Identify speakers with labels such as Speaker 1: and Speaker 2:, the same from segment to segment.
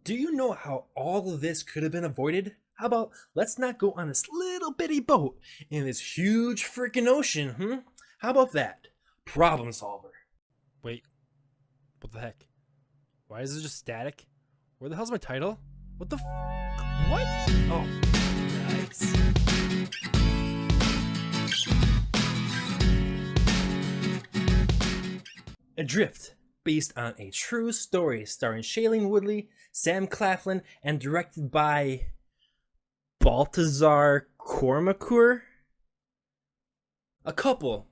Speaker 1: Do you know how all of this could have been avoided? How about let's not go on this little bitty boat in this huge freaking ocean, How about that? Problem solver. Wait, what the heck? Why is it just static? Where the hell's my title? What the what? Oh, nice. Adrift, based on a true story starring Shailene Woodley, Sam Claflin, and directed by Baltasar Kormákur. A couple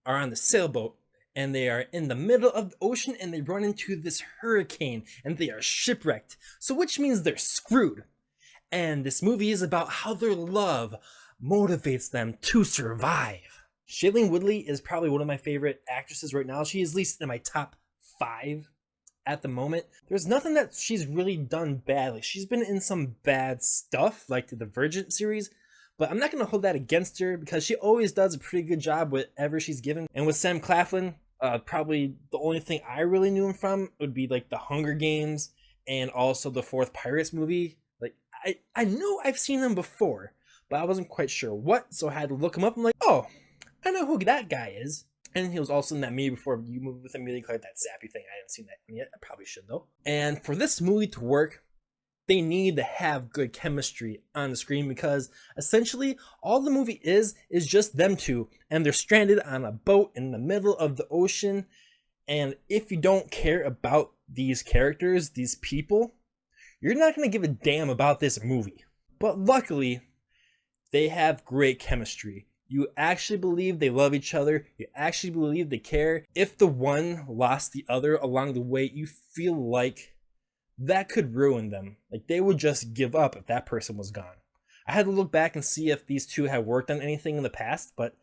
Speaker 1: are on the sailboat and they are in the middle of the ocean and they run into this hurricane and they are shipwrecked, so which means they're screwed. And this movie is about how their love motivates them to survive. Shailene Woodley is probably one of my favorite actresses right now. She is at least in my top 5 at the moment. There's nothing that she's really done badly. She's been in some bad stuff like the Divergent series, but I'm not going to hold that against her because she always does a pretty good job whatever she's given. And with Sam Claflin, probably the only thing I really knew him from would be like the Hunger Games and also the 4th Pirates movie. Like I know I've seen him before, but I wasn't quite sure what, so I had to look him up. I'm like, oh, I know who that guy is. And he was also in that movie before You Moved With Amelia Clark, that sappy thing. I haven't seen that one yet. I probably should, though. And for this movie to work, they need to have good chemistry on the screen because essentially all the movie is just them two. And they're stranded on a boat in the middle of the ocean. And if you don't care about these characters, these people, you're not going to give a damn about this movie. But luckily, they have great chemistry. You actually believe they love each other. You actually believe they care. If the one lost the other along the way, you feel like that could ruin them. Like they would just give up if that person was gone. I had to look back and see if these two had worked on anything in the past, but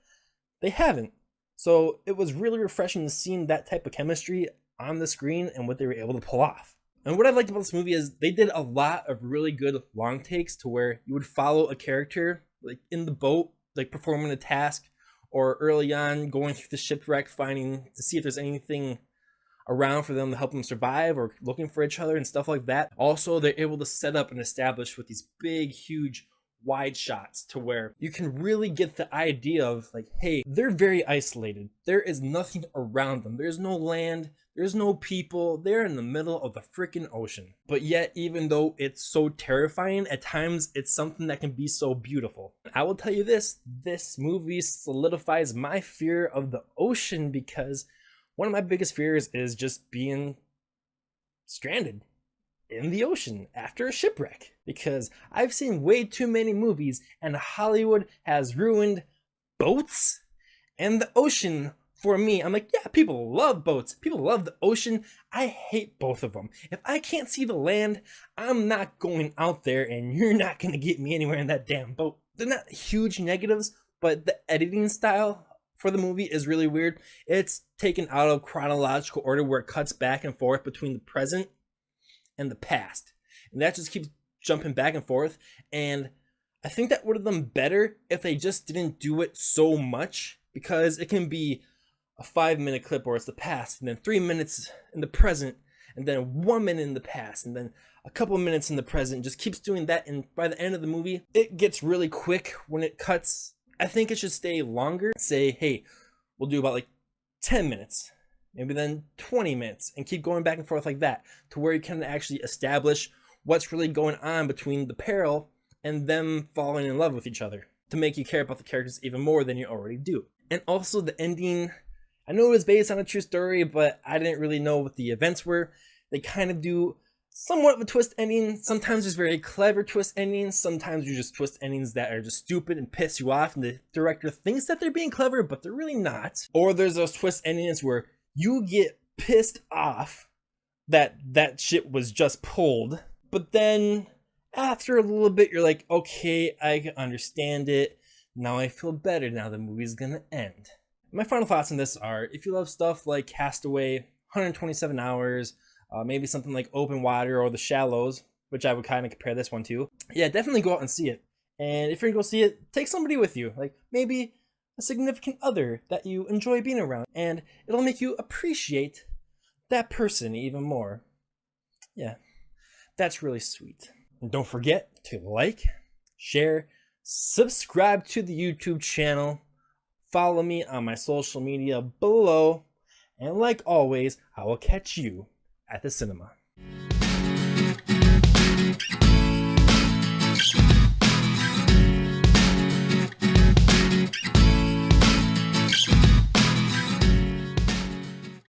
Speaker 1: they haven't. So it was really refreshing to see that type of chemistry on the screen and what they were able to pull off. And what I liked about this movie is they did a lot of really good long takes to where you would follow a character like in the boat, like performing a task, or early on going through the shipwreck finding to see if there's anything around for them to help them survive or looking for each other and stuff like that. Also, they're able to set up and establish with these big, huge, wide shots to where you can really get the idea of like, hey, they're very isolated. There is nothing around them. There's no land. There's no people. They're in the middle of the freaking ocean. But yet, even though it's so terrifying, at times it's something that can be so beautiful. I will tell you this movie solidifies my fear of the ocean because one of my biggest fears is just being stranded in the ocean after a shipwreck. Because I've seen way too many movies and Hollywood has ruined boats and the ocean. For me, I'm like, yeah, people love boats. People love the ocean. I hate both of them. If I can't see the land, I'm not going out there and you're not going to get me anywhere in that damn boat. They're not huge negatives, but the editing style for the movie is really weird. It's taken out of chronological order where it cuts back and forth between the present and the past. And that just keeps jumping back and forth. And I think that would have been better if they just didn't do it so much because it can be a 5-minute clip where it's the past and then 3 minutes in the present and then 1 minute in the past and then a couple of minutes in the present. Just keeps doing that, and by the end of the movie it gets really quick when it cuts. I think it should stay longer. Say, hey, we'll do about like 10 minutes, maybe then 20 minutes, and keep going back and forth like that to where you can actually establish what's really going on between the peril and them falling in love with each other to make you care about the characters even more than you already do. And also the ending, I know it was based on a true story, but I didn't really know what the events were. They kind of do somewhat of a twist ending. Sometimes there's very clever twist endings. Sometimes you just twist endings that are just stupid and piss you off, and the director thinks that they're being clever, but they're really not. Or there's those twist endings where you get pissed off that that shit was just pulled, but then after a little bit you're like, okay, I can understand it. Now I feel better. Now the movie's gonna end. My final thoughts on this are, if you love stuff like Castaway, 127 Hours, maybe something like Open Water or The Shallows, which I would kind of compare this one to, yeah, definitely go out and see it. And if you're gonna go see it, take somebody with you, like maybe a significant other that you enjoy being around, and it'll make you appreciate that person even more. Yeah. That's really sweet. And don't forget to like, share, subscribe to the YouTube channel, follow me on my social media below, and like always, I will catch you at the cinema.